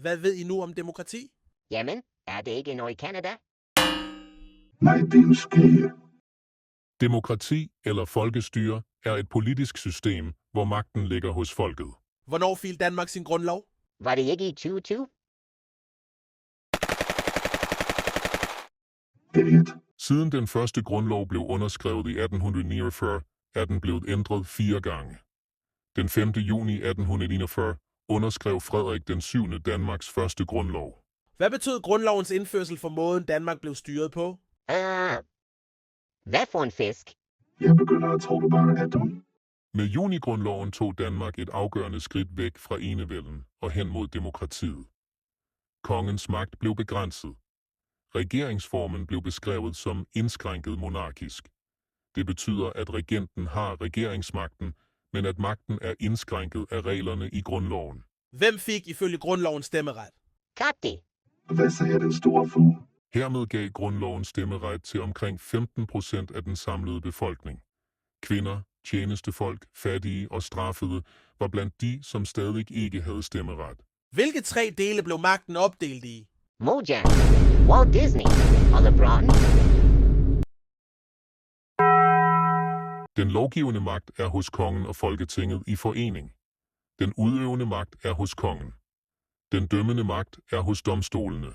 Hvad ved I nu om demokrati? Jamen, er det ikke noget i Canada? Nej, det er en skæge. Demokrati eller folkestyre er et politisk system, hvor magten ligger hos folket. Hvornår fik Danmark sin grundlov? Var det ikke i 2020? Det er et. Siden den første grundlov blev underskrevet i 1849, er den blevet ændret 4 gange. Den 5. juni 1841 underskrev Frederik den 7. Danmarks første grundlov. Hvad betød grundlovens indførsel for måden Danmark blev styret på? Hvad for en fisk? Jeg begynder at tro, du bare er dum. Med junigrundloven tog Danmark et afgørende skridt væk fra enevælden og hen mod demokratiet. Kongens magt blev begrænset. Regeringsformen blev beskrevet som indskrænket monarkisk. Det betyder, at regenten har regeringsmagten, men at magten er indskrænket af reglerne i grundloven. Hvem fik ifølge grundloven stemmeret? Katte. Hvad sagde den store flue? Hermed gav grundloven stemmeret til omkring 15% af den samlede befolkning. Kvinder, tjenestefolk, fattige og straffede var blandt de, som stadig ikke havde stemmeret. Hvilke 3 dele blev magten opdelt i? Mojang. Walt Disney. Og LeBron. Den lovgivende magt er hos kongen og Folketinget i forening. Den udøvende magt er hos kongen. Den dømmende magt er hos domstolene.